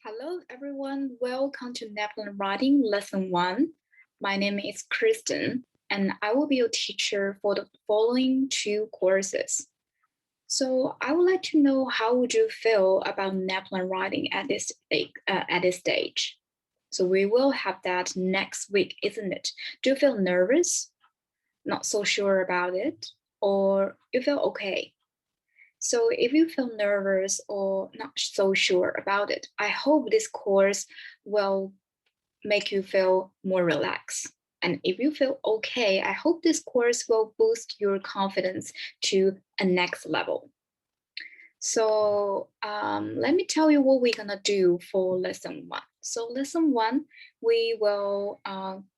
Hello, everyone. Welcome to NAPLAN Writing Lesson 1. My name is Kristen, and I will be your teacher for the following 2 courses. So I would like to know how would you feel about NAPLAN writing at this stage? So we will have that next week, isn't it? Do you feel nervous? Not so sure about it? Or you feel okay? So if you feel nervous or not so sure about it, I hope this course will make you feel more relaxed. And if you feel okay, I hope this course will boost your confidence to a next level. So let me tell you what we're gonna do for lesson 1. So lesson 1, we will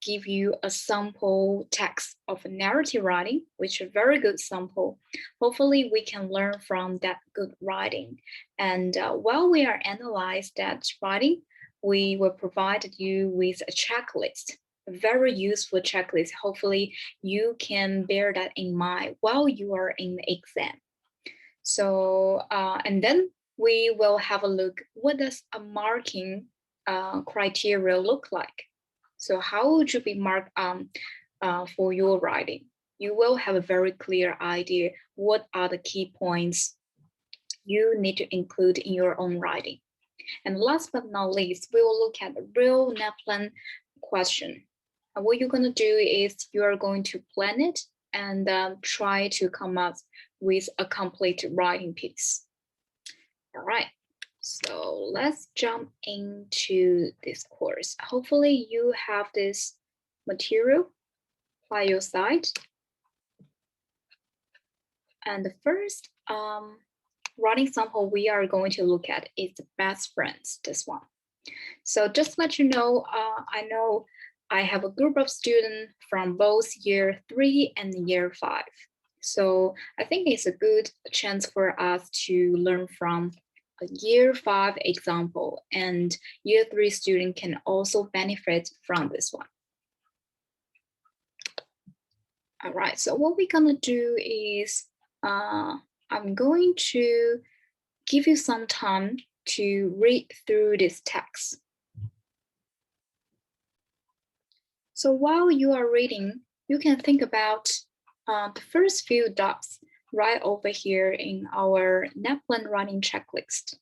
give you a sample text of narrative writing, which is a very good sample. Hopefully we can learn from that good writing. And while we are analyzing that writing, we will provide you with a checklist, a very useful checklist. Hopefully you can bear that in mind while you are in the exam. So, and then we will have a look, what does a marking criteria look like? So how would you be marked for your writing? You will have a very clear idea what are the key points you need to include in your own writing. And last but not least, we will look at the real NAPLAN question. And what you're going to do is you are going to plan it and try to come up with a complete writing piece. All right, so let's jump into this course. Hopefully you have this material by your side. And the first writing sample we are going to look at is the best friends, this one. So just to let you know, I know I have a group of students from both year 3 and year 5. So I think it's a good chance for us to learn from a year 5 example, and year 3 student can also benefit from this one. All right, so what we're gonna do is I'm going to give you some time to read through this text. So while you are reading, you can think about the first few dots right over here in our NAPLAN writing checklist.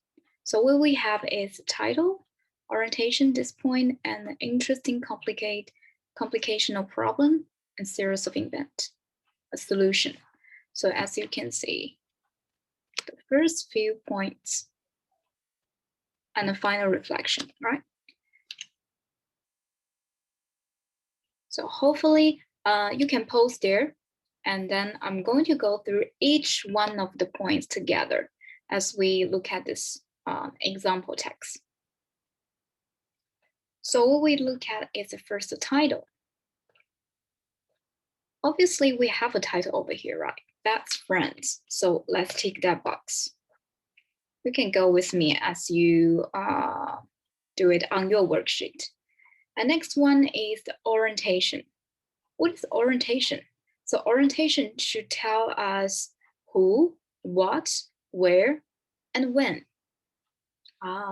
So what we have is title, orientation, this point, and interesting complicational problem, and series of event, a solution. So as you can see, the first few points and the final reflection, right? So hopefully you can pause there, and then I'm going to go through each one of the points together as we look at this example text. So what we look at is the first title. Obviously we have a title over here, right? That's friends. So let's tick that box. You can go with me as you do it on your worksheet. The next one is the orientation. What is orientation? So orientation should tell us who, what, where, and when.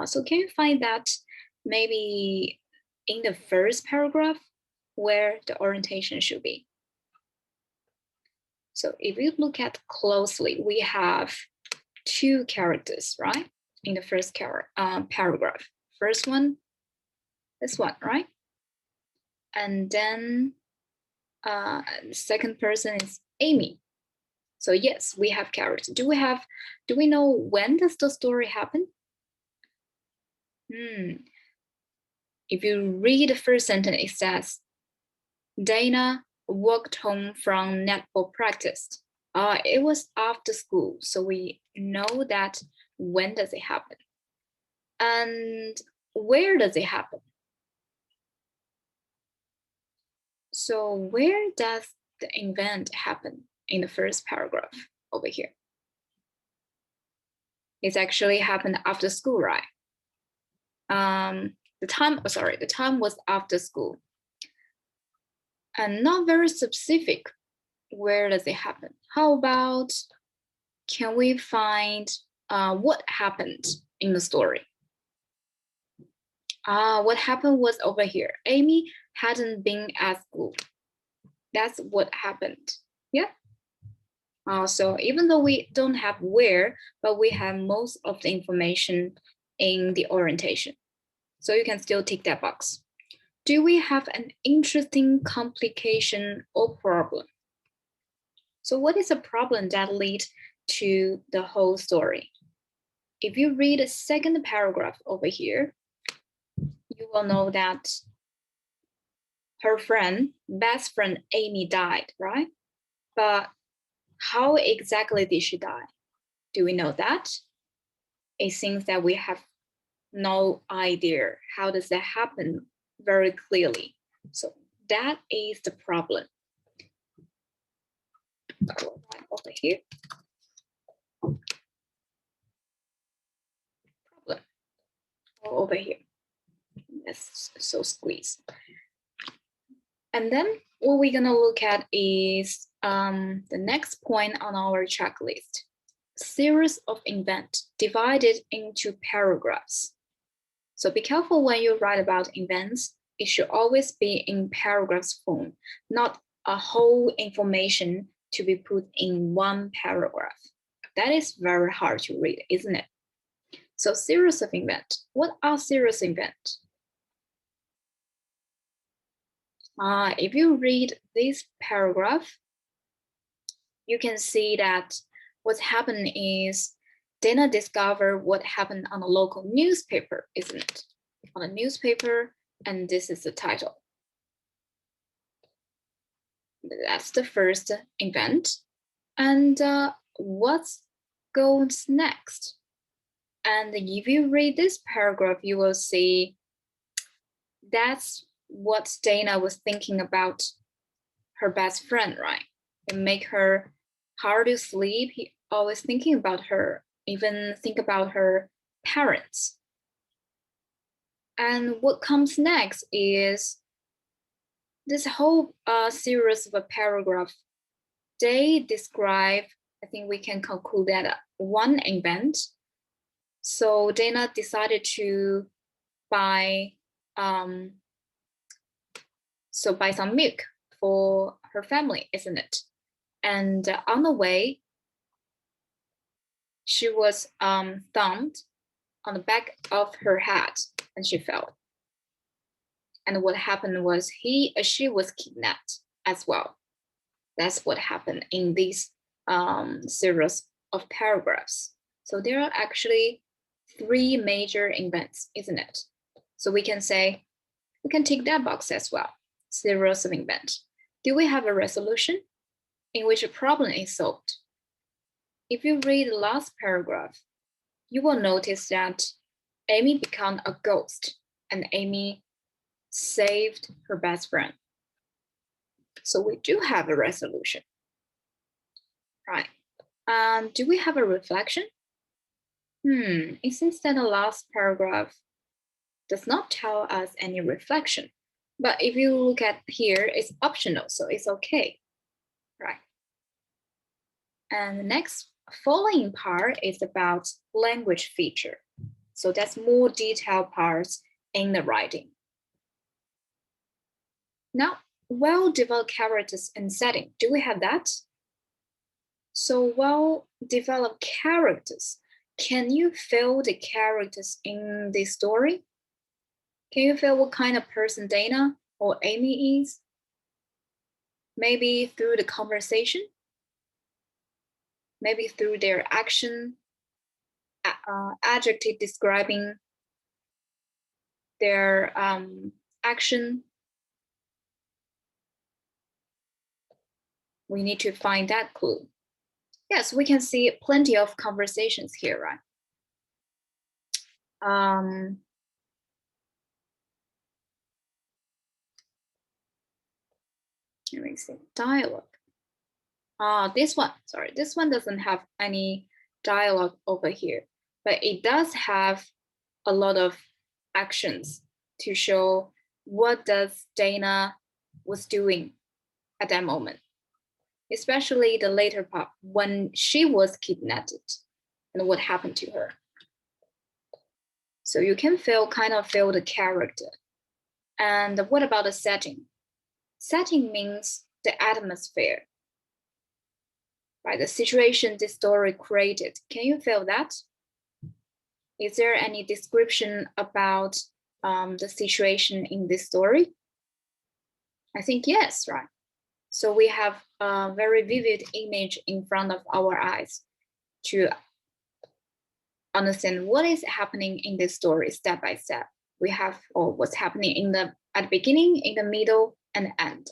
So can you find that maybe in the first paragraph where the orientation should be? So if you look at closely, we have 2 characters, right? In the first paragraph. First one, this one, right? And then the second person is Amy. So yes, we have characters. Do we know when does the story happen? If you read the first sentence, it says, Dana walked home from netball practice. It was after school, so we know that when does it happen? And where does it happen? So where does the event happen in the first paragraph over here? It's actually happened after school, right? The time was after school. And not very specific, where does it happen? How about, can we find what happened in the story? What happened was over here. Amy hadn't been at school. That's what happened. Yeah. So even though we don't have where, but we have most of the information in the orientation. So you can still tick that box. Do we have an interesting complication or problem? So what is a problem that leads to the whole story? If you read the second paragraph over here, you will know that her best friend Amy died, right? But how exactly did she die? Do we know that? It seems that we have no idea. How does that happen very clearly? So that is the problem. Over here. Problem. Over here. That's so squeeze. And then what we're gonna look at is the next point on our checklist. Series of events divided into paragraphs. So be careful when you write about events. It should always be in paragraphs form, not a whole information to be put in one paragraph. That is very hard to read, isn't it? So series of events. What are series of events? If you read this paragraph, you can see that what's happened is Dana discovered what happened on a local newspaper, isn't it? On a newspaper, and this is the title. That's the first event. And what goes next? And if you read this paragraph, you will see that's what Dana was thinking about her best friend, right? It make her hard to sleep. He always thinking about her, even think about her parents. And what comes next is this whole series of a paragraph. They describe, I think we can conclude that one event. So Dana decided to buy some milk for her family, isn't it? And on the way, she was thumped on the back of her head and she fell. And what happened was she was kidnapped as well. That's what happened in this series of paragraphs. So there are actually 3 major events, isn't it? So we can say, we can tick that box as well. Series of events. Do we have a resolution in which a problem is solved? If you read the last paragraph, you will notice that Amy became a ghost and Amy saved her best friend. So we do have a resolution, right? Do we have a reflection? It seems that the last paragraph does not tell us any reflection. But if you look at here, it's optional, so it's okay, right? And the next following part is about language feature. So that's more detailed parts in the writing. Now, well-developed characters and setting, do we have that? So well-developed characters, can you feel the characters in this story? Can you feel what kind of person Dana or Amy is? Maybe through the conversation? Maybe through their action, adjective describing their action. We need to find that clue. Yes, we can see plenty of conversations here, right? Let me see, dialogue. This one doesn't have any dialogue over here, but it does have a lot of actions to show what does Dana was doing at that moment, especially the later part when she was kidnapped and what happened to her. So you can kind of feel the character. And what about the setting? Setting means the atmosphere, right? The situation this story created. Can you feel that? Is there any description about the situation in this story? I think yes, right? So we have a very vivid image in front of our eyes to understand what is happening in this story step by step. We have what's happening at the beginning, in the middle, and end.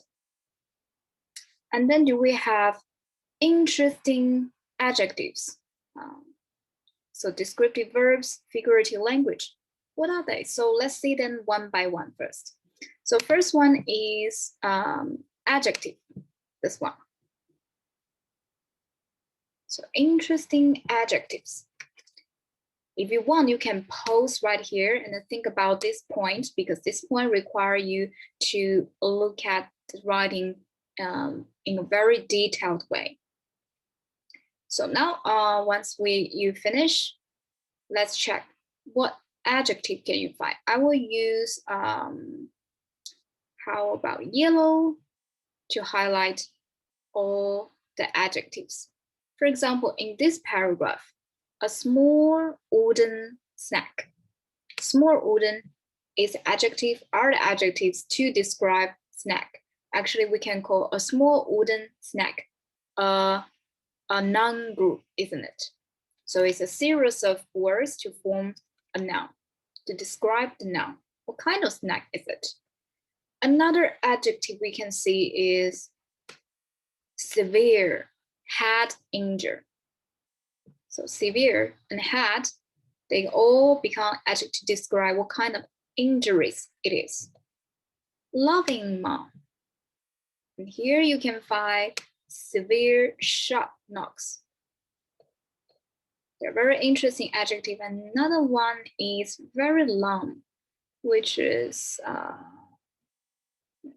And then do we have interesting adjectives? So descriptive verbs, figurative language. What are they? So let's see them one by one first. So first one is adjective, this one. So interesting adjectives. If you want, you can pause right here and think about this point, because this point requires you to look at the writing in a very detailed way. So now, once you finish, let's check what adjective can you find. I will use, how about yellow to highlight all the adjectives. For example, in this paragraph, a small wooden snack. Small wooden is adjective, are the adjectives to describe snack. Actually, we can call a small wooden snack a noun group, isn't it? So it's a series of words to form a noun, to describe the noun. What kind of snack is it? Another adjective we can see is severe, head injury. So severe and head, they all become adjectives to describe what kind of injuries it is. Loving mom. And here you can find severe sharp knocks. They're very interesting adjective. Another one is very long, which is,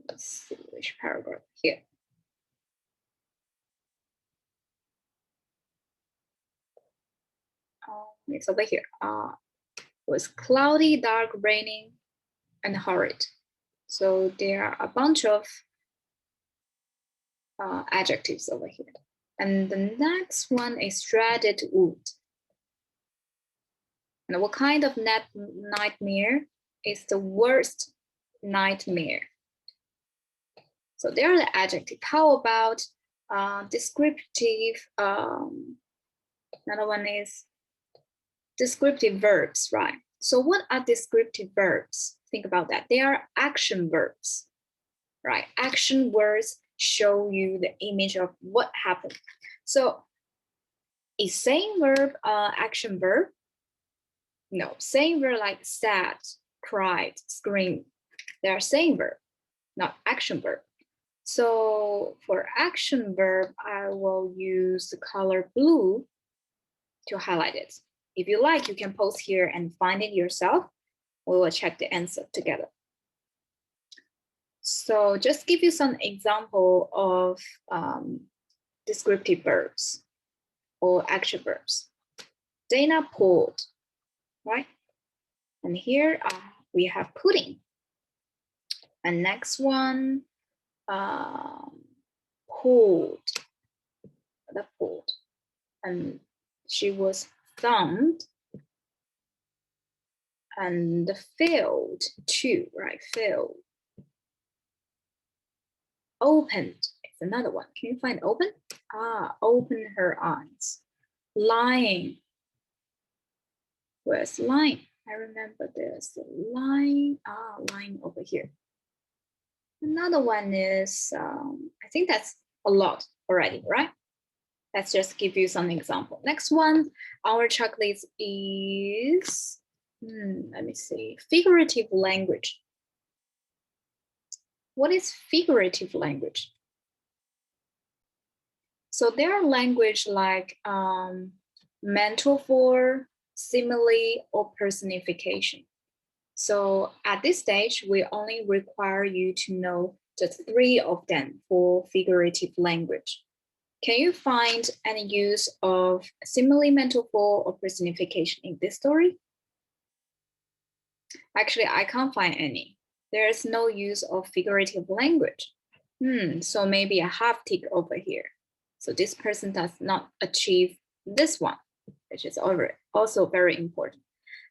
let's see which paragraph here. It's over here. Was cloudy, dark, raining, and horrid. So there are a bunch of adjectives over here. And the next one is shredded wood. And what kind of nightmare is the worst nightmare? So there are the adjectives. How about descriptive? Another one is descriptive verbs, right? So what are descriptive verbs? Think about that. They are action verbs, right? Action words show you the image of what happened. So is saying verb action verb? No, saying verb like sad, cried, screamed. They are saying verb, not action verb. So for action verb, I will use the color blue to highlight it. If you like, you can pause here and find it yourself. We will check the answer together. So just give you some example of descriptive verbs or action verbs. Dana pulled, right? And here we have pudding. And next one, pulled, and she was thumbed and failed too, right? Failed. Opened is another one. Can you find open? Open her eyes. Lying. Where's lying? I remember there's a line. Line over here. Another one is, I think that's a lot already, right? Let's just give you some example. Next one, our checklist is, let me see, figurative language. What is figurative language? So there are language like metaphor, simile, or personification. So at this stage, we only require you to know just 3 of them for figurative language. Can you find any use of simile, metaphor, or personification in this story? Actually, I can't find any. There is no use of figurative language. So maybe a half tick over here. So this person does not achieve this one, which is also very important.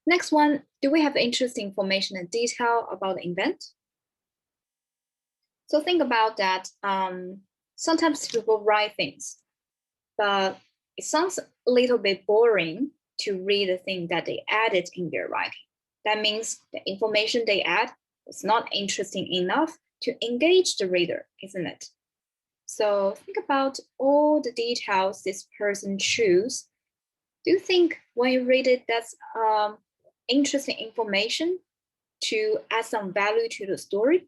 Next one, do we have interesting information and detail about the event? So think about that. Sometimes people write things, but it sounds a little bit boring to read the thing that they added in their writing. That means the information they add is not interesting enough to engage the reader, isn't it? So think about all the details this person choose. Do you think when you read it, that's interesting information to add some value to the story?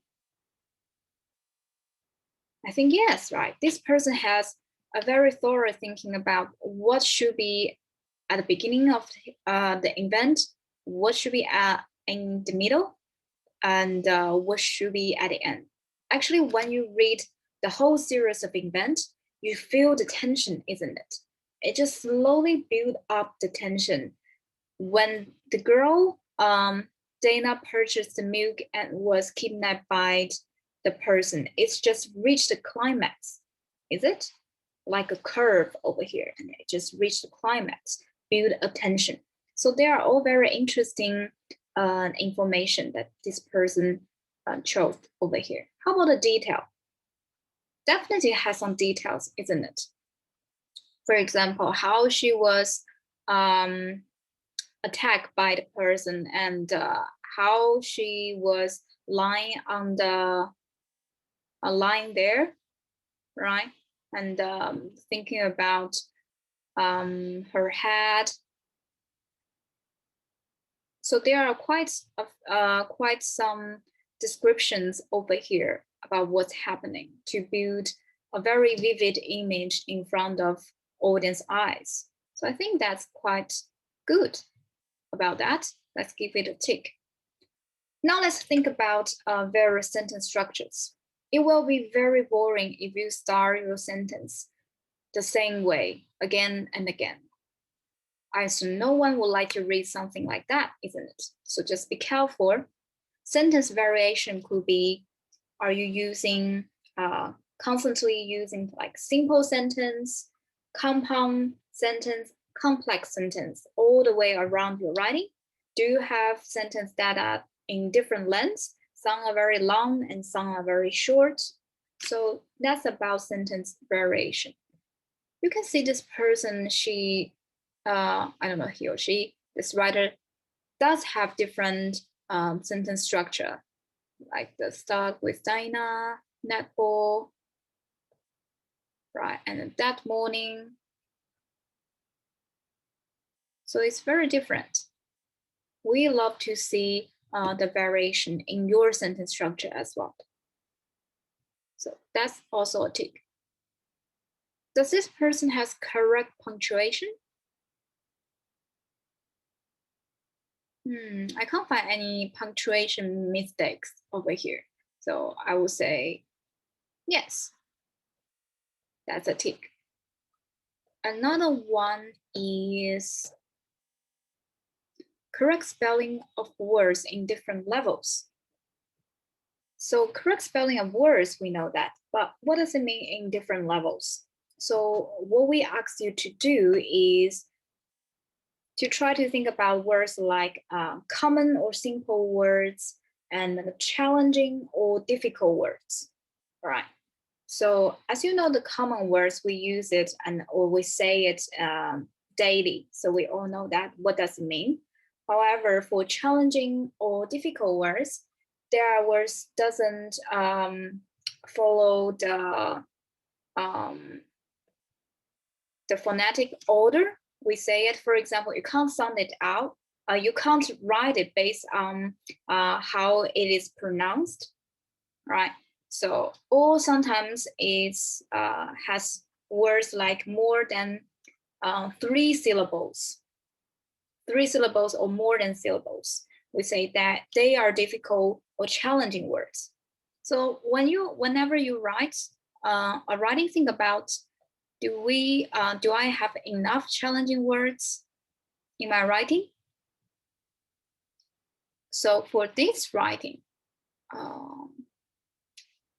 I think yes, right? This person has a very thorough thinking about what should be at the beginning of the event, what should be in the middle, and what should be at the end. Actually, when you read the whole series of events, you feel the tension, isn't it? It just slowly builds up the tension. When the girl, Dana, purchased the milk and was kidnapped by the person, it's just reached the climax, is it? Like a curve over here, and it just reached the climax, build attention. So they are all very interesting information that this person chose over here. How about the detail? Definitely has some details, isn't it? For example, how she was attacked by the person and how she was lying on the line there, right? And thinking about her head. So there are quite some descriptions over here about what's happening to build a very vivid image in front of audience eyes. So I think that's quite good about that. Let's give it a tick. Now let's think about various sentence structures. It will be very boring if you start your sentence the same way again and again. I assume no one would like to read something like that, isn't it? So just be careful. Sentence variation could be, are you using, constantly using like simple sentence, compound sentence, complex sentence all the way around your writing? Do you have sentences that are in different lengths? Some are very long and some are very short. So that's about sentence variation. You can see this person, she, I don't know, he or she, this writer does have different sentence structure, like the start with Dinah, netball, right? And that morning. So it's very different. We love to see the variation in your sentence structure as well. So that's also a tick. Does this person has correct punctuation? I can't find any punctuation mistakes over here. So I will say yes. That's a tick. Another one is correct spelling of words in different levels. So correct spelling of words, we know that, but what does it mean in different levels? So what we ask you to do is to try to think about words like common or simple words and challenging or difficult words, right? So as you know, the common words, we use it or we say it daily. So we all know that. What does it mean? However, for challenging or difficult words, their words doesn't follow the phonetic order. We say it, for example, you can't sound it out. You can't write it based on how it is pronounced, right? So, or sometimes it has words like more than 3 syllables. 3 syllables or more than syllables. We say that they are difficult or challenging words. So whenever you write a writing, think about, do I have enough challenging words in my writing? So for this writing,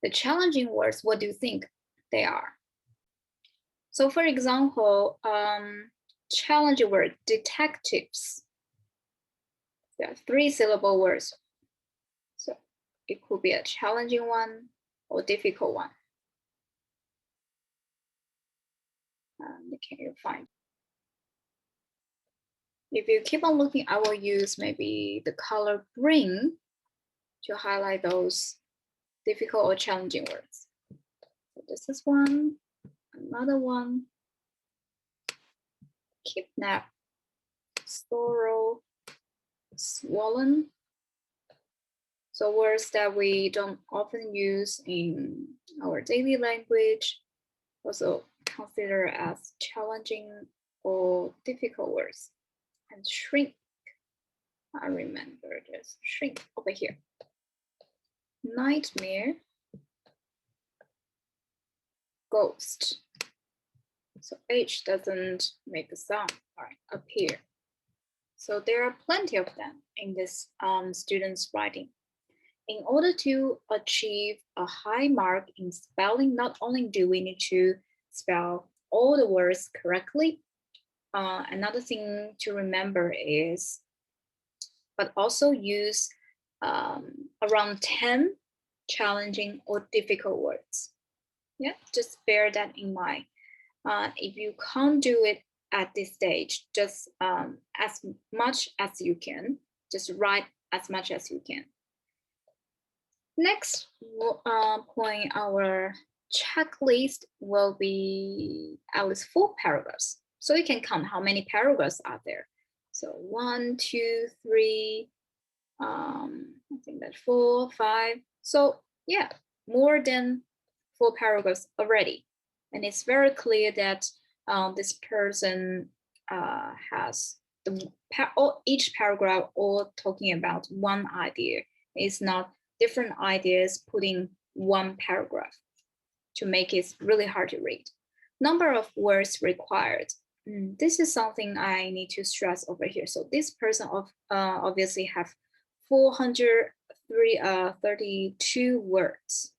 the challenging words, what do you think they are? So for example, challenging word, detectives. There are 3-syllable words. So it could be a challenging one or difficult one. Can you find? If you keep on looking, I will use maybe the color green to highlight those difficult or challenging words. So this is one, another one, kidnap, sorrow, swollen. So words that we don't often use in our daily language, also consider as challenging or difficult words. And shrink, I remember this, shrink over here. Nightmare, ghost. So H doesn't make a sound, right? Appear. So there are plenty of them in this student's writing. In order to achieve a high mark in spelling, not only do we need to spell all the words correctly, another thing to remember is, but also use around 10 challenging or difficult words. Yeah, just bear that in mind. If you can't do it at this stage, just as much as you can, just write as much as you can. Next point, our checklist will be at least 4 paragraphs. So you can count how many paragraphs are there. So 1, 2, 3, I think that's 4, 5. So yeah, more than 4 paragraphs already. And it's very clear that this person has each paragraph all talking about one idea. It's not different ideas put in one paragraph to make it really hard to read. Number of words required. This is something I need to stress over here. So this person obviously have 432 words,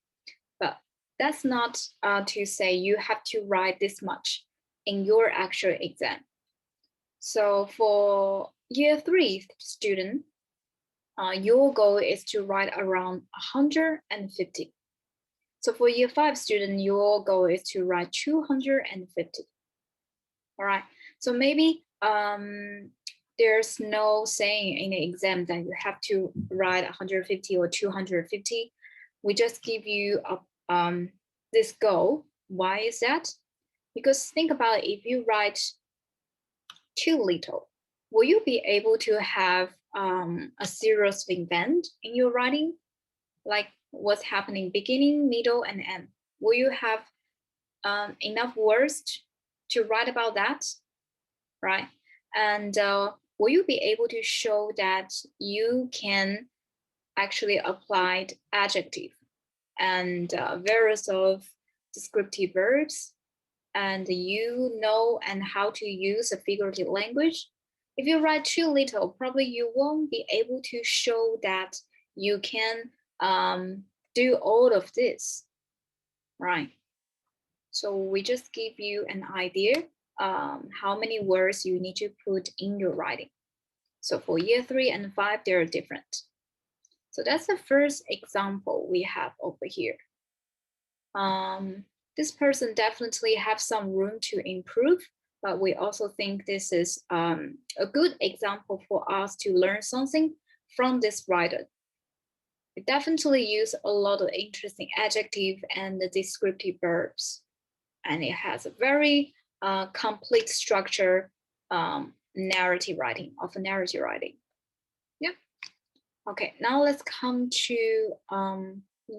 but that's not to say you have to write this much in your actual exam. So for year 3 student, your goal is to write around 150. So for year 5 student, your goal is to write 250. All right, so maybe there's no saying in the exam that you have to write 150 or 250. We just give you this goal. Why is that? Because think about it, if you write too little, will you be able to have a series of event in your writing? Like what's happening beginning, middle, and end? Will you have enough words to write about that, right? And will you be able to show that you can actually apply adjective and various of descriptive verbs, and you know and how to use a figurative language? If you write too little, probably you won't be able to show that you can do all of this, right? So we just give you an idea how many words you need to put in your writing. So for year 3 and 5, they're different. So that's the first example we have over here. This person definitely have some room to improve, but we also think this is a good example for us to learn something from this writer. It definitely use a lot of interesting adjective and the descriptive verbs, and it has a very complete structure narrative writing. Yeah. Okay, now let's come to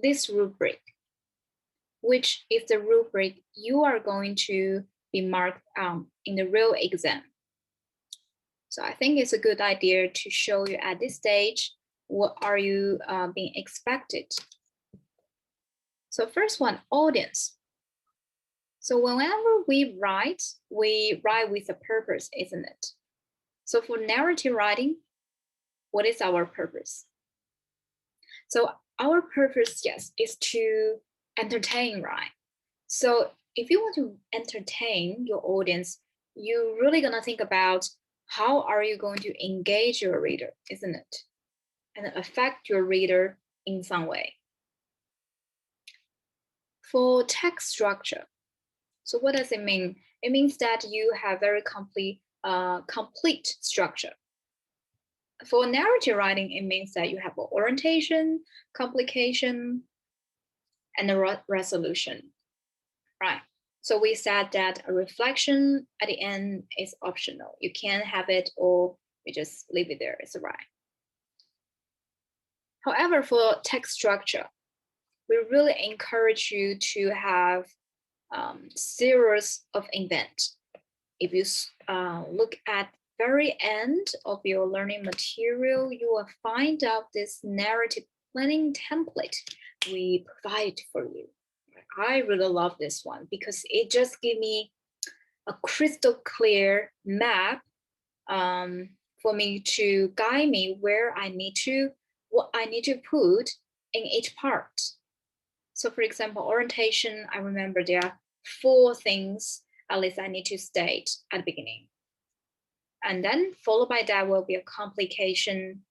this rubric, which is the rubric you are going to be marked in the real exam. So I think it's a good idea to show you at this stage, what are you being expected? So first one, audience. So whenever we write with a purpose, isn't it? So for narrative writing, what is our purpose? So our purpose, yes, is to entertain, right? So if you want to entertain your audience, you're really gonna think about how are you going to engage your reader, isn't it? And affect your reader in some way. For text structure, so what does it mean? It means that you have very complete structure. For narrative writing, it means that you have an orientation, complication, and a resolution, right? So we said that a reflection at the end is optional. You can have it or you just leave it there, it's right. However, for text structure, we really encourage you to have series of events. If you look at very end of your learning material, you will find out this narrative planning template we provide for you. I really love this one because it just gives me a crystal clear map for me to guide me where I need to, what I need to put in each part. So for example, orientation, I remember there are 4 things at least I need to state at the beginning. And then followed by that will be a complication.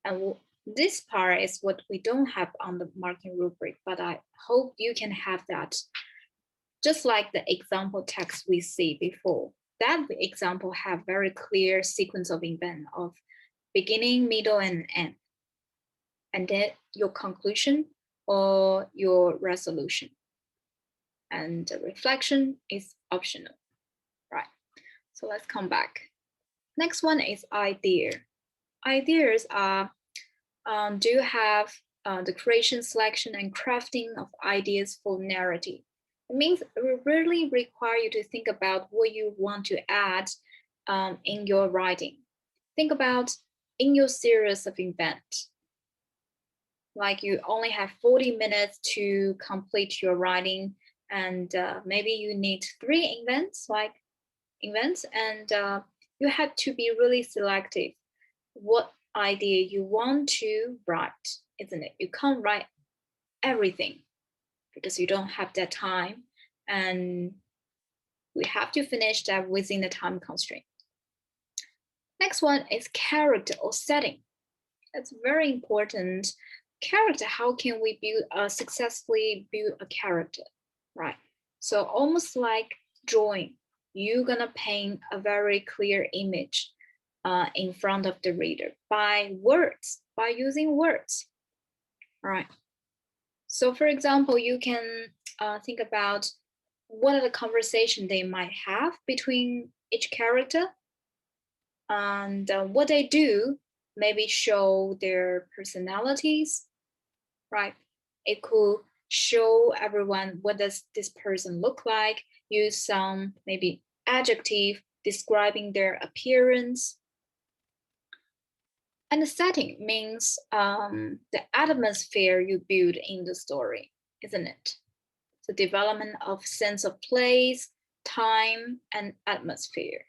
And this part is what we don't have on the marking rubric, but I hope you can have that. Just like the example text we see before, that example have very clear sequence of event of beginning, middle, and end. And then your conclusion or your resolution. And the reflection is optional, right? So let's come back. Next one is idea. Ideas are, do you have the creation, selection, and crafting of ideas for narrative? It means it really require you to think about what you want to add in your writing. Think about in your series of events. Like you only have 40 minutes to complete your writing, and maybe you need 3 events, and you have to be really selective what idea you want to write, isn't it? You can't write everything because you don't have that time, and we have to finish that within the time constraint. Next one is character or setting. That's very important. Character, how can we successfully build a character, right? So almost like drawing, you're gonna paint a very clear image in front of the reader by words, by using words, right? So for example, you can think about what are the conversations they might have between each character, and what they do maybe show their personalities, right? It could show everyone what does this person look like, use some maybe adjective describing their appearance. And the setting means the atmosphere you build in the story, isn't it? The development of sense of place, time, and atmosphere.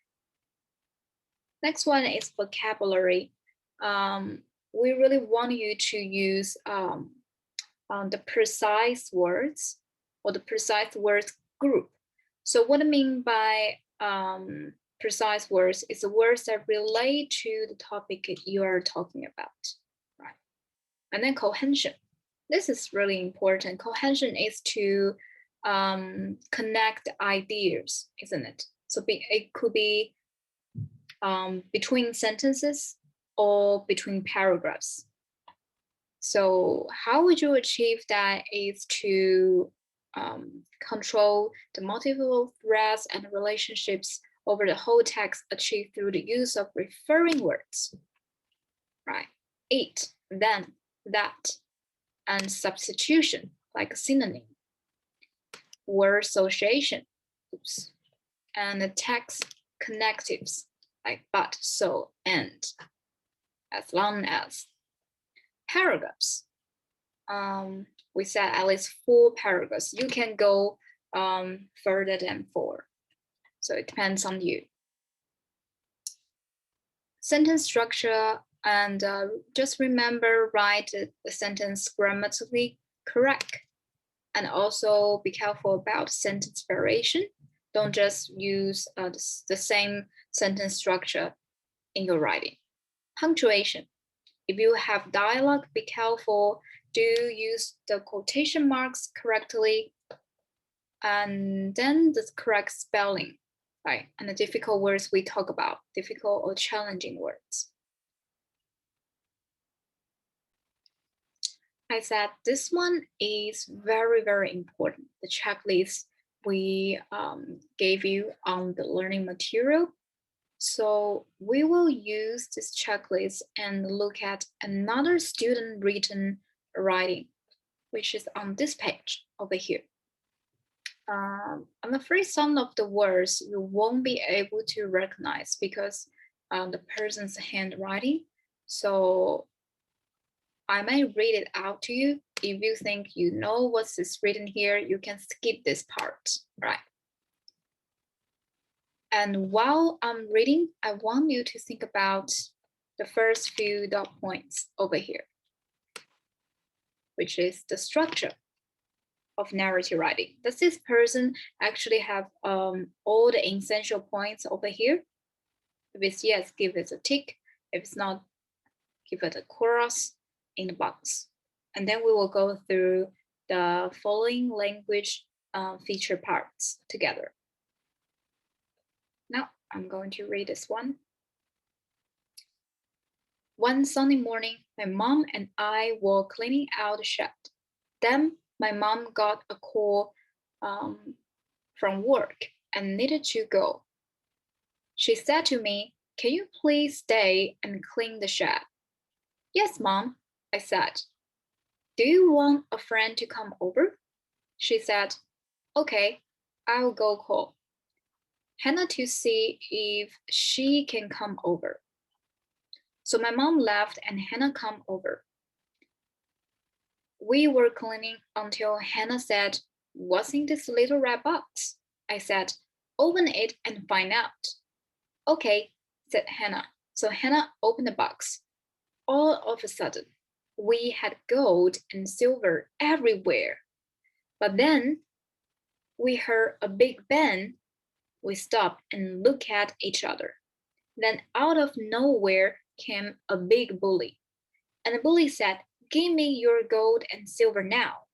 Next one is vocabulary. We really want you to use the precise words or the precise words group. So what I mean by precise words is the words that relate to the topic you are talking about, right? And then cohesion. This is really important. Cohesion is to connect ideas, isn't it? So it could be between sentences or between paragraphs. So how would you achieve that is to control the multiple threads and relationships over the whole text achieved through the use of referring words, right? It, then, that, and substitution, like a synonym, word association, oops, and the text connectives, like but, so, and, as long as. Paragraphs. We said at least 4 paragraphs. You can go further than 4. So it depends on you. Sentence structure And just remember, write the sentence grammatically correct. And also be careful about sentence variation. Don't just use the same sentence structure in your writing. Punctuation. If you have dialogue, be careful. Do use the quotation marks correctly. And then the correct spelling, right? And the difficult words we talk about, difficult or challenging words. I said this one is very, very important. The checklist we gave you on the learning material. So we will use this checklist and look at another student written writing, which is on this page over here. I'm afraid some of the words you won't be able to recognize because the person's handwriting. So I may read it out to you. If you think you know what's written here, you can skip this part, right? And while I'm reading, I want you to think about the first few dot points over here, which is the structure of narrative writing. Does this person actually have all the essential points over here? If it's yes, give it a tick. If it's not, give it a cross in the box. And then we will go through the following language feature parts together. Now I'm going to read this one. One sunny morning, my mom and I were cleaning out the shed. Then my mom got a call from work and needed to go. She said to me, "Can you please stay and clean the shed?" "Yes, Mom," I said. "Do you want a friend to come over?" She said, "Okay, I'll go call Hannah to see if she can come over." So my mom left and Hannah come over. We were cleaning until Hannah said, "What's in this little red box?" I said, "Open it and find out." "Okay," said Hannah. So Hannah opened the box. All of a sudden, we had gold and silver everywhere. But then we heard a big bang. We stopped and looked at each other. Then out of nowhere came a big bully. And the bully said, "Give me your gold and silver now."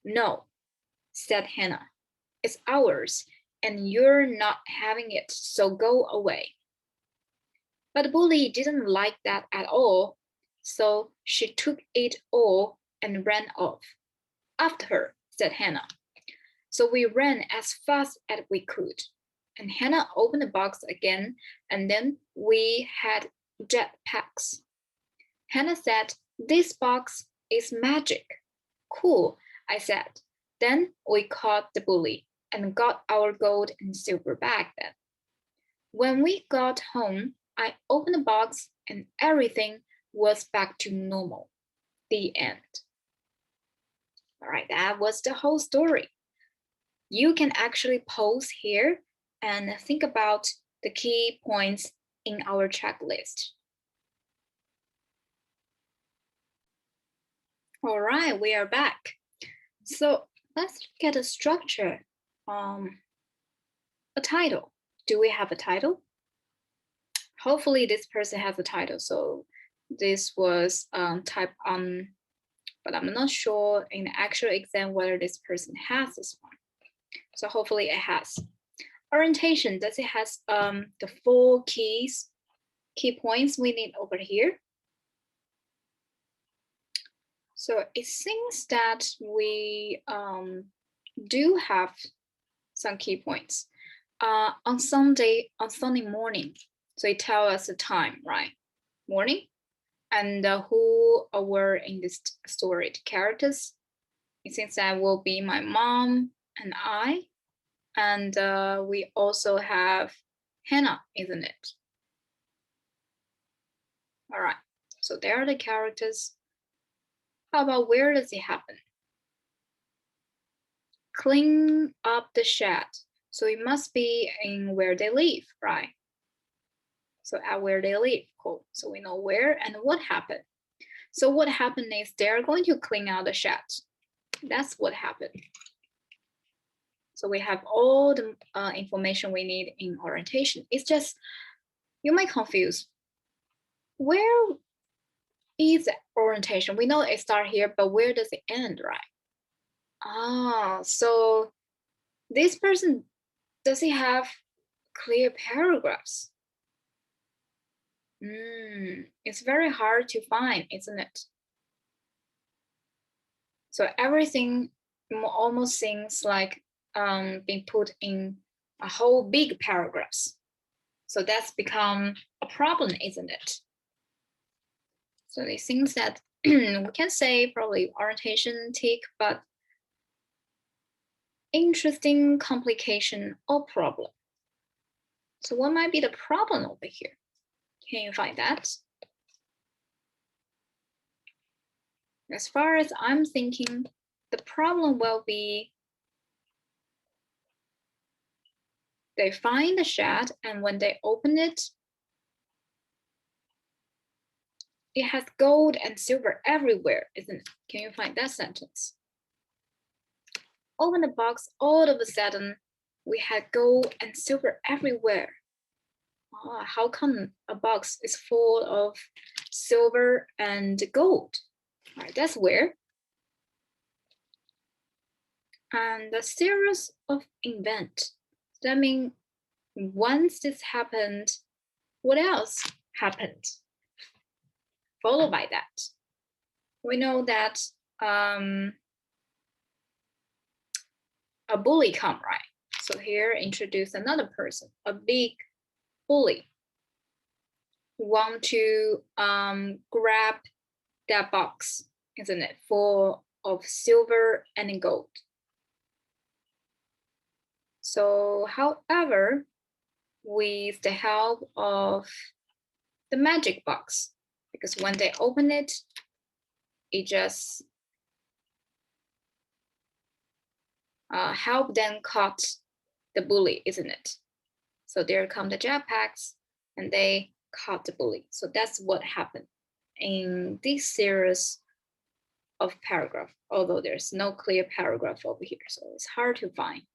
"No," said Hannah. "It's ours, and you're not having it, so go away." But the bully didn't like that at all, so she took it all and ran off. "After her," said Hannah. So we ran as fast as we could. And Hannah opened the box again, and then we had jetpacks. Hannah said, "This box is magic." "Cool," I said. Then we caught the bully and got our gold and silver back then. When we got home, I opened the box and everything was back to normal. The end. All right, that was the whole story. You can actually pause here and think about the key points in our checklist. All right, we are back. So let's look at the structure. A title. Do we have a title? Hopefully this person has a title. So this was typed on, but I'm not sure in the actual exam whether this person has this one. So hopefully it has. Orientation, does it has the 4 key points we need over here? So it seems that we do have some key points. On Sunday morning, so it tells us the time, right? Morning. And who were in this story? The characters. It seems that will be my mom and I. And we also have Hannah, isn't it? All right, so there are the characters. How about where does it happen? Clean up the shed. So it must be in where they live, right? So at where they live, cool. So we know where and what happened. So what happened is they're going to clean out the shed. That's what happened. So we have all the information we need in orientation. It's just, you might confuse. Where is orientation? We know it starts here, but where does it end, right? So this person, does he have clear paragraphs? It's very hard to find, isn't it? So everything almost seems like being put in a whole big paragraphs. So that's become a problem, isn't it? So it seems that we can say probably orientation tick, but interesting complication or problem. So what might be the problem over here? Can you find that? As far as I'm thinking, the problem will be they find the shed, and when they open it, it has gold and silver everywhere, isn't it? Can you find that sentence? Open the box, all of a sudden, we had gold and silver everywhere. How come a box is full of silver and gold? All right, that's weird. And the series of events. That means once this happened, what else happened? Followed by that, we know that a bully come, right? So here, introduce another person, a big bully. Want to grab that box, isn't it? Full of silver and gold. So, however, with the help of the magic box, because when they open it, it just help them caught the bully, isn't it? So there come the jetpacks and they caught the bully. So that's what happened in this series of paragraph, although there's no clear paragraph over here, so it's hard to find.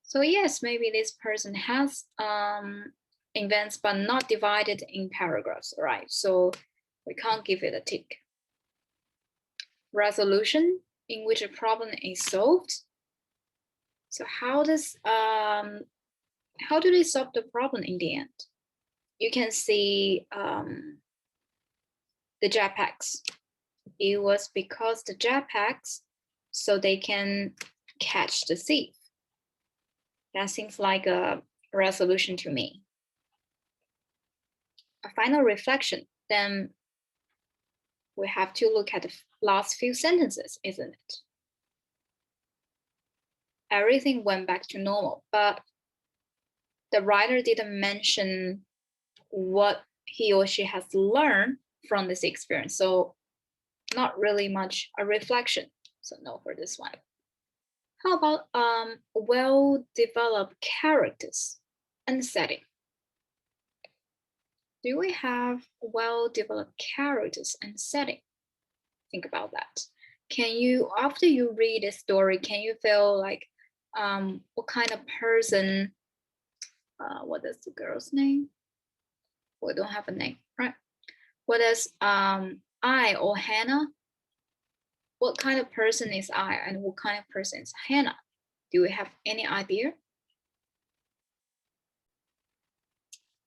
So yes, maybe this person has events, but not divided in paragraphs, right? So we can't give it a tick. Resolution, in which a problem is solved. So how do they solve the problem in the end? You can see the jetpacks. It was because the jetpacks, so they can catch the thief. That seems like a resolution to me. A final reflection, then we have to look at the last few sentences, isn't it? Everything went back to normal, but the writer didn't mention what he or she has learned from this experience. So not really much a reflection. So no for this one. How about well-developed characters and setting? Do we have well-developed characters and setting? Think about that. Can you, after you read a story, can you feel like what kind of person, what is the girl's name? We don't have a name, right? What is I or Hannah? What kind of person is I and what kind of person is Hannah? Do we have any idea?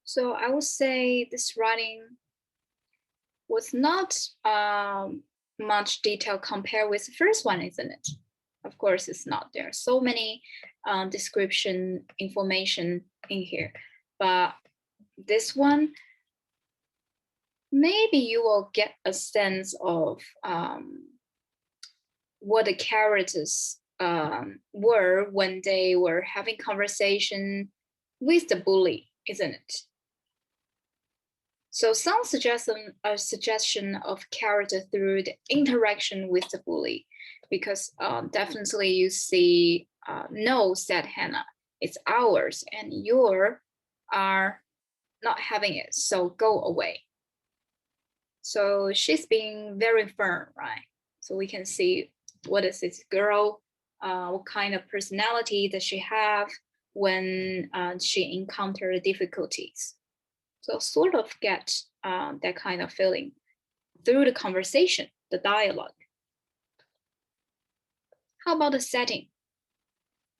So I would say this writing was not much detail compared with the first one, isn't it? Of course, it's not. There are so many description information in here, but this one, maybe you will get a sense of what the characters were when they were having conversation with the bully, isn't it? So some suggestion of character through the interaction with the bully, because definitely you see, no, said Hannah, it's ours, and your are not having it, so go away. So she's being very firm, right? So we can see what is this girl, what kind of personality does she have when she encounters difficulties. So sort of get that kind of feeling through the conversation, the dialogue. How about the setting?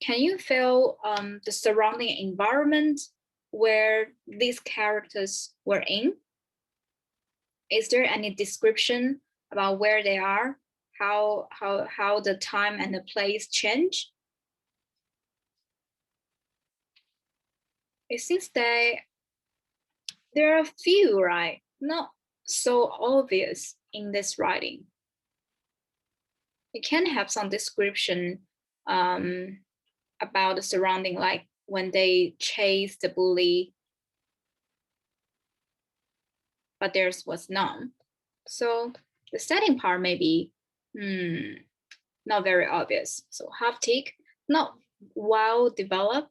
Can you feel the surrounding environment where these characters were in? Is there any description about where they are, how the time and the place change? It seems that there are a few, right? Not so obvious in this writing. It can have some description about the surrounding, like when they chase the bully, but there was none. So the setting part may be not very obvious. So haptic, not well developed.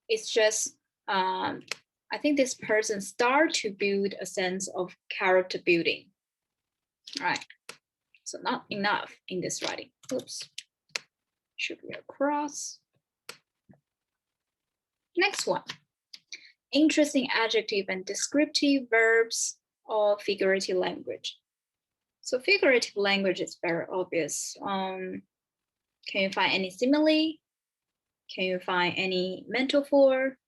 It's just I think this person start to build a sense of character building. Right. So not enough in this writing. Oops. Should be across. Next one. Interesting adjective and descriptive verbs or figurative language. So figurative language is very obvious. Can you find any simile? Can you find any metaphor?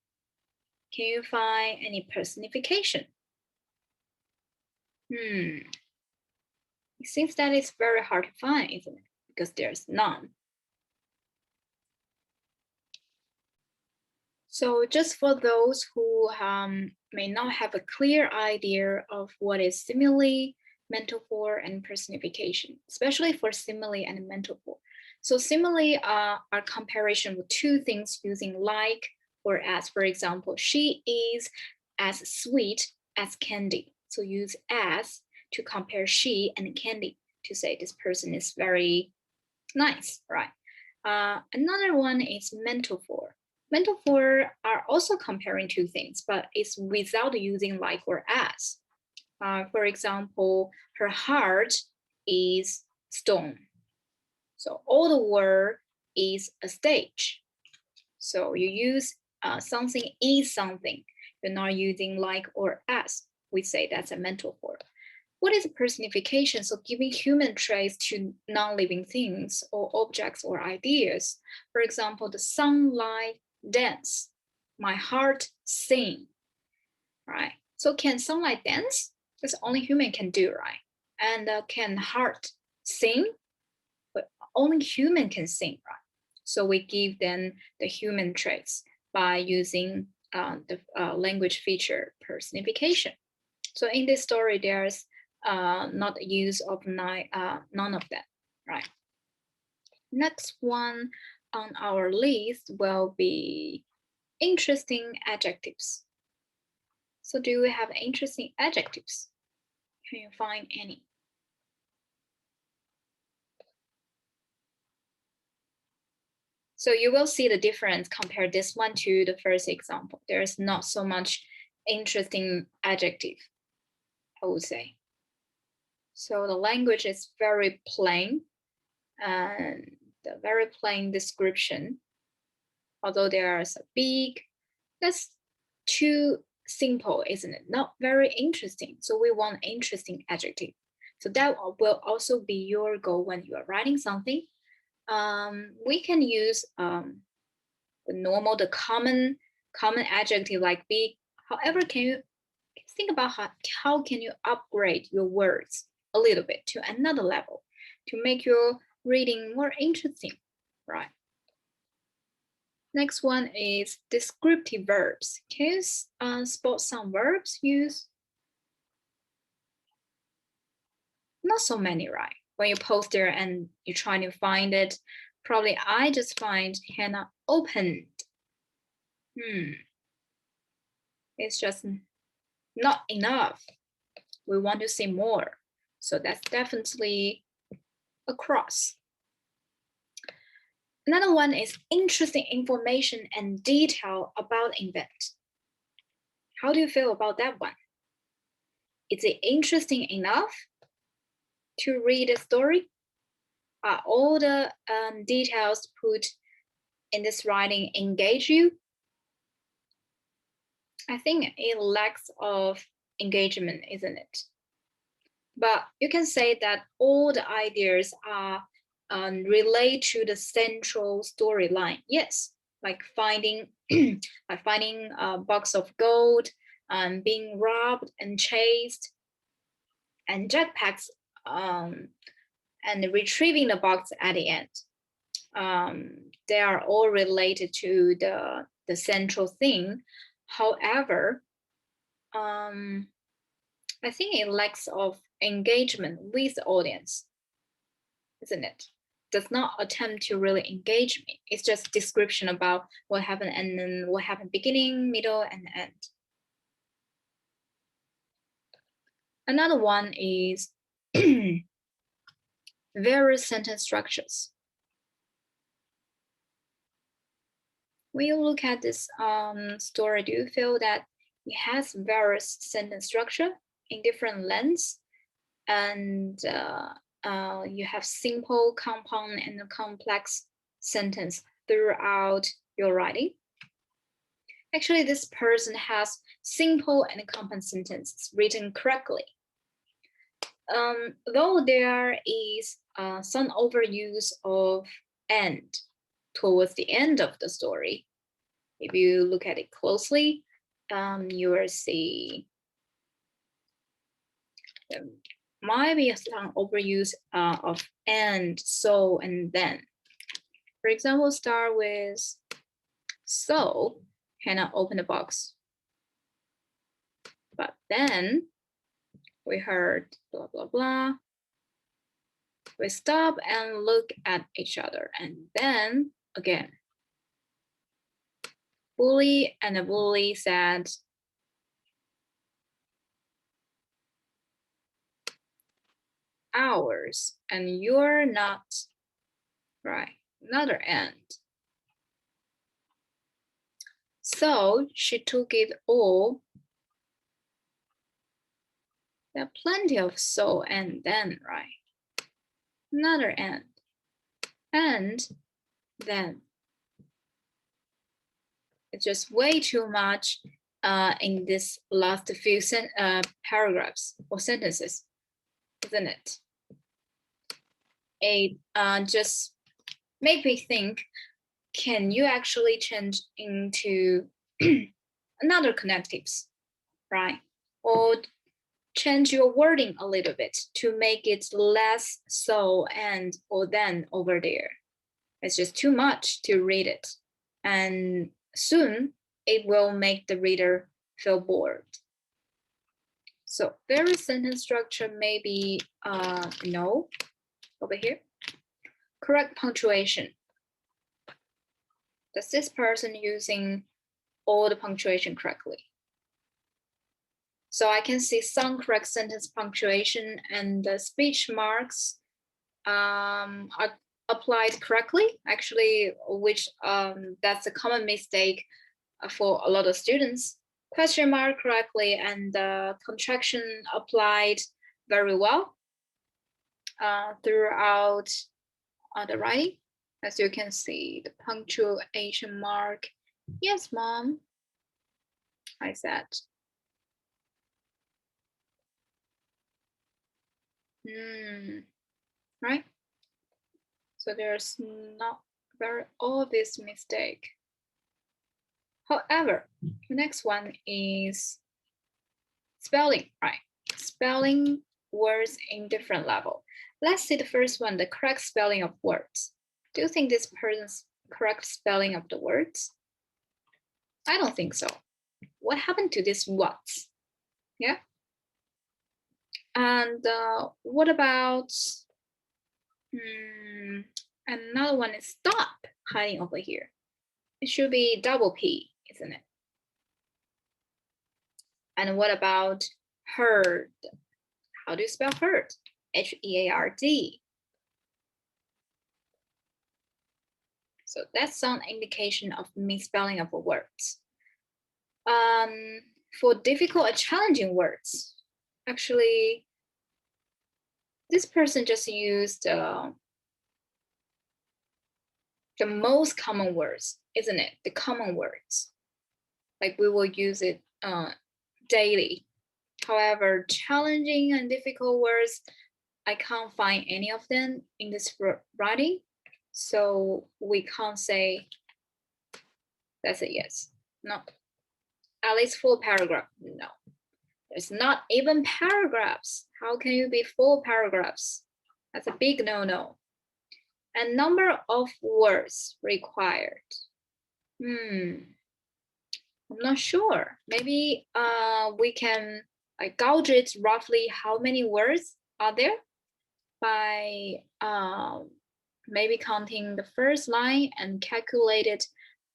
Can you find any personification? It seems that it's very hard to find, isn't it? Because there's none. So just for those who may not have a clear idea of what is simile, metaphor, and personification, especially for simile and metaphor. So simile are comparison with two things using like or as. For example, she is as sweet as candy. So use as to compare she and candy to say this person is very nice, right? Another one is metaphor. Metaphor are also comparing two things, but it's without using like or as. For example, her heart is stone. So all the world is a stage. So you use something is something. You're not using like or as. We say that's a metaphor. What is a personification? So giving human traits to non-living things or objects or ideas. For example, the sunlight dance, my heart sing, right? So can sunlight dance? That's only human can do, right? And can heart sing? But only human can sing, right? So we give them the human traits by using the language feature personification. So in this story, there's not use of none of that, right? Next one on our list will be interesting adjectives. So do we have interesting adjectives? Can you find any? So you will see the difference, compare this one to the first example. There's not so much interesting adjective, I would say. So the language is very plain and the very plain description. Although there's a big, that's too simple, isn't it? Not very interesting. So we want interesting adjective. So that will also be your goal when you are writing something. We can use the normal, the common adjective like big. However, can you think about how can you upgrade your words a little bit to another level to make your reading more interesting, right? Next one is descriptive verbs. Can you spot some verbs used? Not so many, right? When you post there and you're trying to find it, probably I just find Hannah opened. It's just not enough. We want to see more. So that's definitely a cross. Another one is interesting information and detail about event. How do you feel about that one? Is it interesting enough to read a story? Are all the details put in this writing engage you? I think it lacks of engagement, isn't it? But you can say that all the ideas are relate to the central storyline. Yes, like finding a box of gold, being robbed and chased, and jetpacks, and retrieving the box at the end. They are all related to the central thing. However, I think it lacks of engagement with the audience, isn't it? Does not attempt to really engage me. It's just description about what happened and then what happened beginning, middle, and end. Another one is various sentence structures. When you look at this story, do you feel that it has various sentence structure in different lengths, and you have simple, compound, and complex sentence throughout your writing? Actually, this person has simple and compound sentences written correctly. Though there is some overuse of and towards the end of the story, if you look at it closely, you will see there might be some overuse of and, so, and then. For example, start with, so Hannah opened the box. But then we heard blah, blah, blah. We stop and look at each other, and then again. Bully and the bully said, ours, and you're not, right? Another end. So she took it all. There are plenty of so and then, right? Another end. And then. It's just way too much in this last few paragraphs or sentences, isn't it? It just make me think, can you actually change into another connectives, right? Or change your wording a little bit to make it less so and or then over there. It's just too much to read it. And soon it will make the reader feel bored. So various sentence structure may be no, over here. Correct punctuation. Does this person using all the punctuation correctly? So I can see some correct sentence punctuation and the speech marks are applied correctly, actually, which that's a common mistake for a lot of students. Question mark correctly and the contraction applied very well throughout the writing. As you can see, the punctuation mark. Yes, mom, I said. Right? So there's not very obvious mistake. However, the next one is spelling, right? Spelling words in different level. Let's see the first one, the correct spelling of words. Do you think this person's correct spelling of the words? I don't think so. What happened to this what's? Yeah. And what about another one is stop hiding over here. It should be double P, isn't it? And what about heard? How do you spell heard? H-E-A-R-D. So that's some indication of misspelling of words. for difficult or challenging words, actually, this person just used the most common words, isn't it? The common words, like we will use it daily. However, challenging and difficult words, I can't find any of them in this writing. So we can't say that's a yes. No. At least full paragraph. No. There's not even paragraphs. How can you be full paragraphs? That's a big no-no. And number of words required. I'm not sure. Maybe we can gauge it roughly how many words are there by maybe counting the first line and calculate it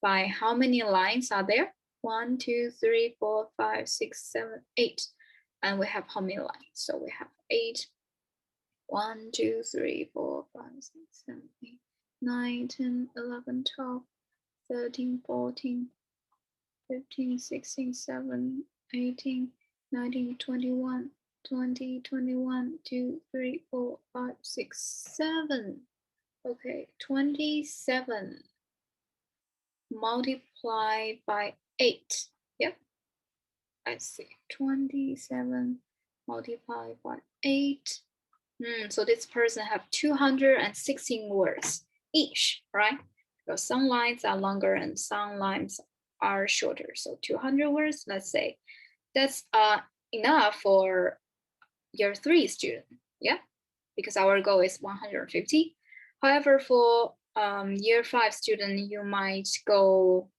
by how many lines are there. 1, 2, 3, 4, 5, 6, 7, 8. And we have how many lines? So we have 8. 1, 2, 3, 4, 5, 6, 7, 8, 9, 10, 11, 12, 13, 14, 15, 16, 17, 18, 19, 21, 20, 21, 2, 3, 4, 5, 6, 7. Okay, 27 multiplied by 8. Yep. I see. 27 multiplied by 8. So this person have 216 words each, right? Because some lines are longer and some lines are shorter. So 200 words, let's say. That's enough for year 3 student, yeah? Because our goal is 150. However, for year 5 student, you might go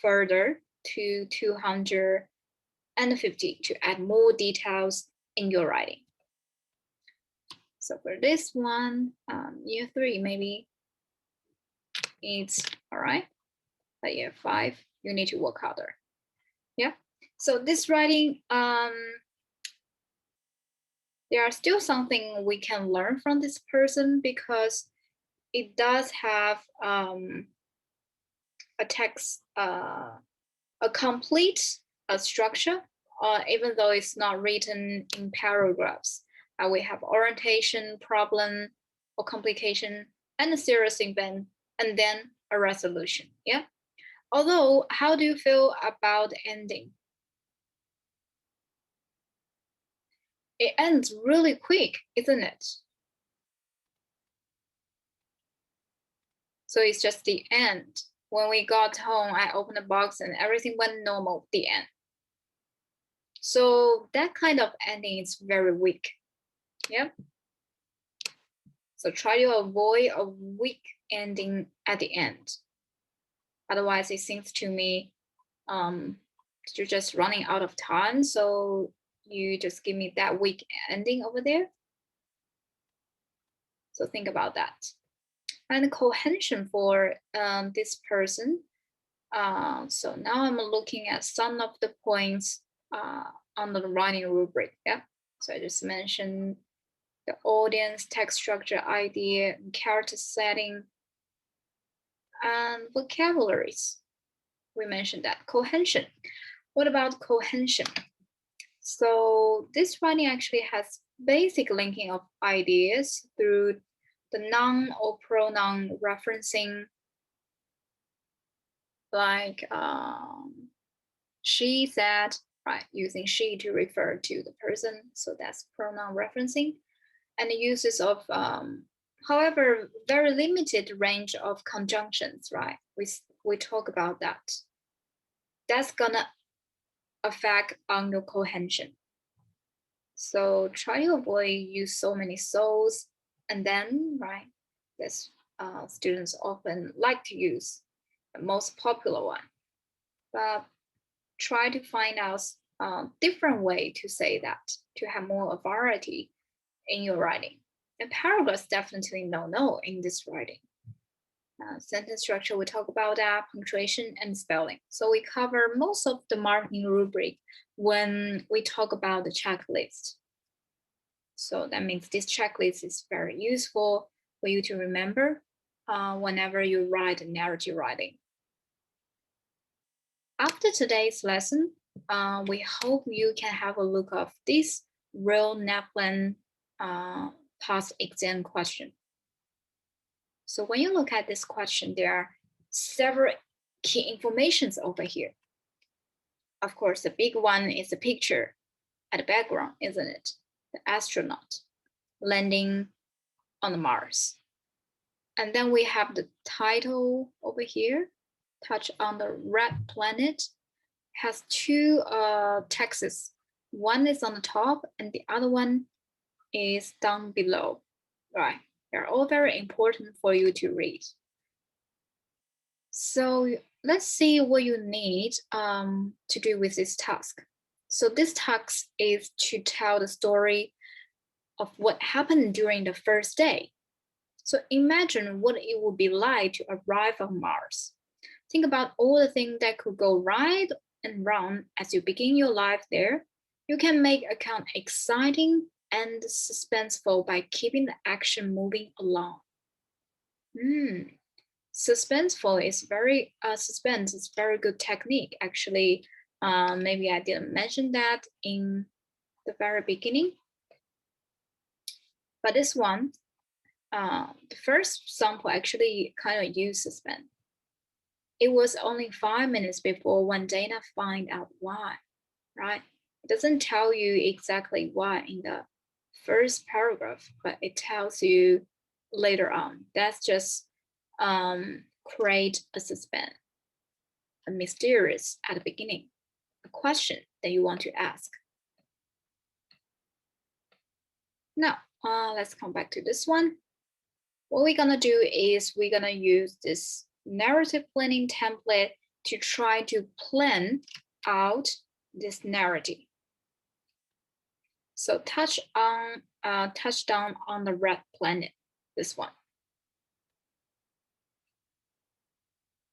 further to 250 to add more details in your writing. So for this one, year 3, maybe it's all right. But year 5, you need to work harder. Yeah. So this writing, there are still something we can learn from this person because it does have a text, a complete structure, even though it's not written in paragraphs. We have orientation, problem, or complication, and a serious event, and then a resolution. Yeah. Although, how do you feel about the ending? It ends really quick, isn't it? So it's just the end. When we got home, I opened the box and everything went normal, the end. So that kind of ending is very weak. Yeah. So try to avoid a weak ending at the end. Otherwise, it seems to me you're just running out of time. So you just give me that weak ending over there. So think about that. And cohesion for this person. So now I'm looking at some of the points on the writing rubric. Yeah. So I just mentioned the audience, text structure, idea, character setting, and vocabularies. We mentioned that. Cohesion. What about cohesion? So this writing actually has basic linking of ideas through the noun or pronoun referencing, like she said, right? Using she to refer to the person. So that's pronoun referencing. And the uses of, however, very limited range of conjunctions, right? We talk about that. That's gonna affect on your cohesion. So try to avoid use so many souls, and then, right, this students often like to use the most popular one, but try to find out different way to say that, to have more variety in your writing. And paragraphs definitely no in this writing. Sentence structure, we talk about that, punctuation and spelling. So we cover most of the marking rubric when we talk about the checklist. So that means this checklist is very useful for you to remember whenever you write narrative writing. After today's lesson, we hope you can have a look of this real NAPLAN past exam question. So when you look at this question, there are several key informations over here. Of course, the big one is the picture at the background, isn't it? The astronaut landing on the Mars. And then we have the title over here, Touch on the Red Planet. Has two texts. One is on the top and the other one is down below, right? They're all very important for you to read. So let's see what you need to do with this task. So this task is to tell the story of what happened during the first day. So imagine what it would be like to arrive on Mars. Think about all the things that could go right and wrong as you begin your life there. You can make account exciting and suspenseful by keeping the action moving along. Suspenseful is very suspense is very good technique. Actually, maybe I didn't mention that in the very beginning. But this one, the first sample actually kind of used suspense. It was only 5 minutes before when Dana find out why, right? It doesn't tell you exactly why in the first paragraph, but it tells you later on. That's just create a suspense, a mysterious at the beginning, a question that you want to ask. Now, let's come back to this one. What we're gonna do is we're gonna use this narrative planning template to try to plan out this narrative. So touch down on the red planet, this one.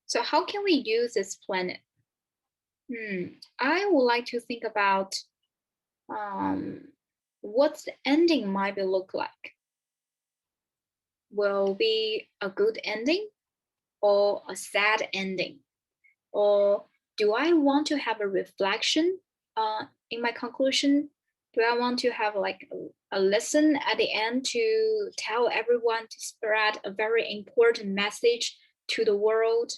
So how can we use this planet? I would like to think about what the ending might look like. Will be a good ending or a sad ending? Or do I want to have a reflection in my conclusion? Do I want to have like a lesson at the end to tell everyone to spread a very important message to the world,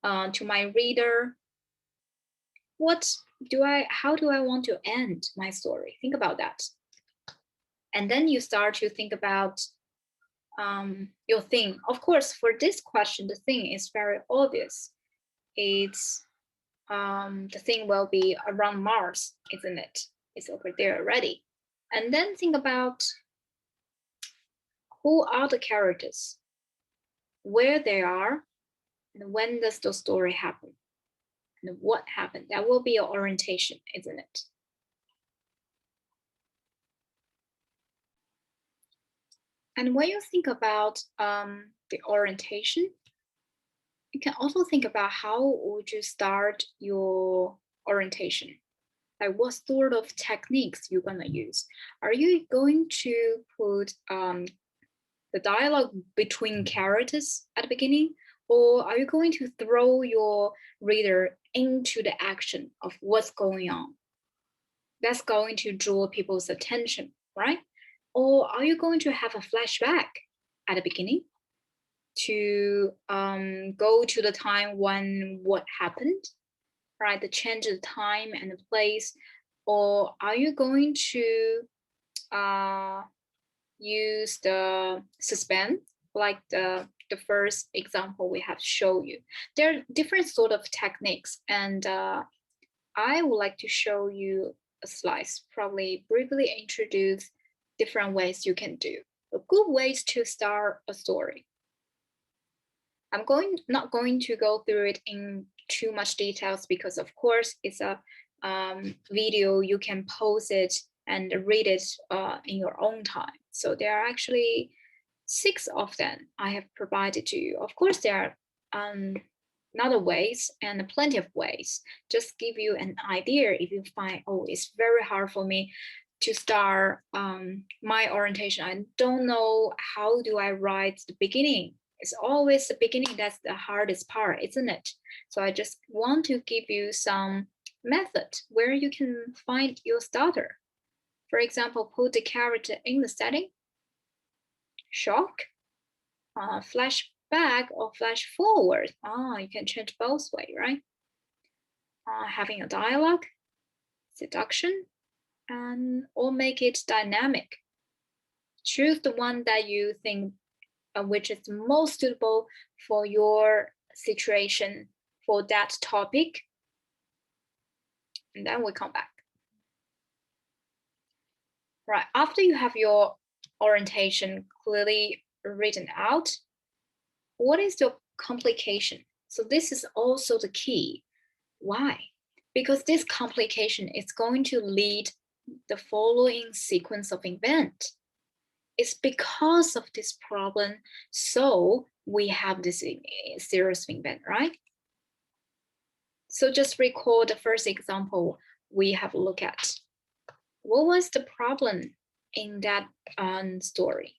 to my reader? How do I want to end my story? Think about that. And then you start to think about your thing. Of course, for this question, the thing is very obvious. It's the thing will be around Mars, isn't it? It's over there already. And then think about who are the characters, where they are, and when does the story happen, and what happened. That will be your orientation, isn't it? And when you think about the orientation, you can also think about how would you start your orientation? Like what sort of techniques you're gonna use? Are you going to put the dialogue between characters at the beginning? Or are you going to throw your reader into the action of what's going on? That's going to draw people's attention, right? Or are you going to have a flashback at the beginning to go to the time when what happened, right? The change of time and the place. Or are you going to use the suspense like the first example we have shown you? There are different sort of techniques, and I would like to show you a slice, probably briefly introduce different ways you can do. A good ways to start a story. I'm not going to go through it in too much details because of course it's a video, you can pause it and read it in your own time. So there are actually 6 of them I have provided to you. Of course, there are other ways and plenty of ways. Just give you an idea if you find, oh, it's very hard for me to start my orientation. I don't know how do I write the beginning. It's always the beginning that's the hardest part, isn't it? So I just want to give you some method where you can find your starter. For example, put the character in the setting, shock, flashback, or flash forward. You can change both ways, right? Having a dialogue, seduction, or make it dynamic. Choose the one that you think which is most suitable for your situation, for that topic. And then we come back. Right, after you have your orientation clearly written out, what is your complication? So this is also the key. Why? Because this complication is going to lead the following sequence of events. It's because of this problem, so we have this series of event, right? So just recall the first example we have a look at. What was the problem in that story?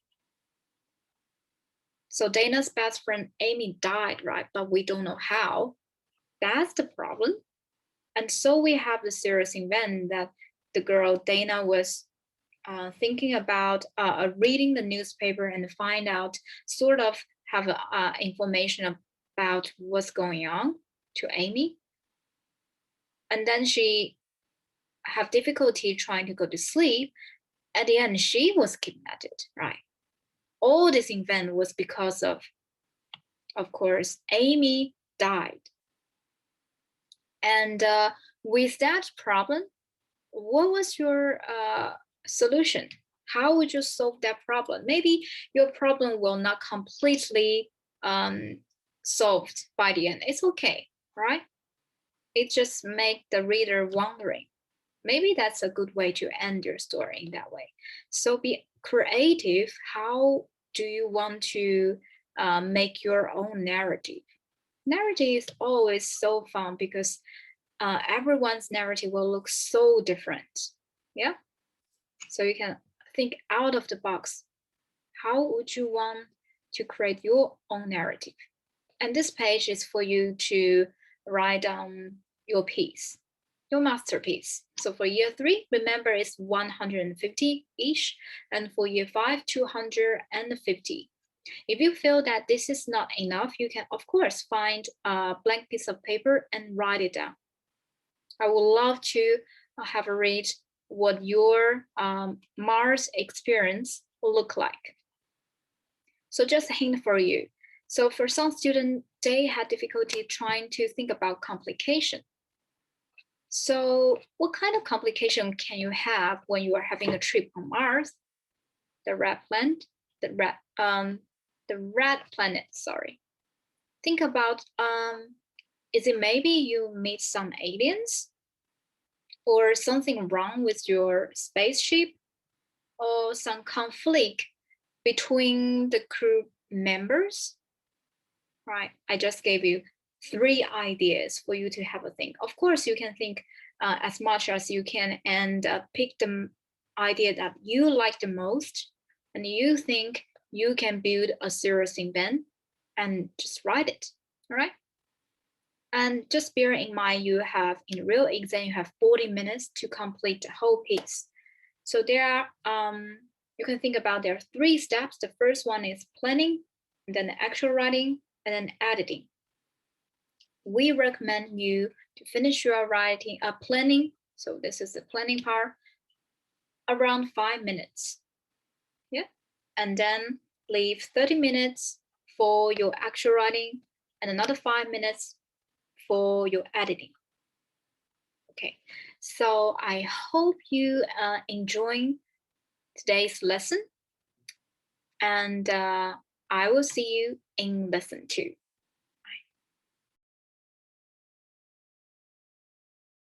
So Dana's best friend Amy died, right? But we don't know how. That's the problem. And so we have the serious event that the girl Dana was thinking about reading the newspaper and find out, sort of have information about what's going on to Amy. And then she have difficulty trying to go to sleep. At the end, she was kidnapped, right? All this event was because of course, Amy died. And with that problem, what was your solution? How would you solve that problem? Maybe your problem will not completely solved by the end. It's okay, right? It just make the reader wondering. Maybe that's a good way to end your story in that way. So be creative. How do you want to make your own narrative? Narrative is always so fun because everyone's narrative will look so different. Yeah. So you can think out of the box. How would you want to create your own narrative? And this page is for you to write down your piece, your masterpiece. So for year 3, remember it's 150 each, and for year 5, 250. If you feel that this is not enough, you can of course find a blank piece of paper and write it down. I would love to have a read what your Mars experience will look like. So just a hint for you. So for some students, they had difficulty trying to think about complication. So what kind of complication can you have when you are having a trip on Mars? The red planet, sorry. Think about, is it maybe you meet some aliens? Or something wrong with your spaceship? Or some conflict between the crew members? Right, I just gave you 3 ideas for you to have a think. Of course, you can think as much as you can and pick the idea that you like the most and you think you can build a serious event and just write it, all right? And just bear in mind, you have, in real exam, you have 40 minutes to complete the whole piece. So there are, you can think about there are 3 steps. The first one is planning, then the actual writing, and then editing. We recommend you to finish your writing, planning. So this is the planning part, around 5 minutes. Yeah, and then leave 30 minutes for your actual writing and another 5 minutes for your editing. Okay, so I hope you enjoying today's lesson, and I will see you in lesson 2.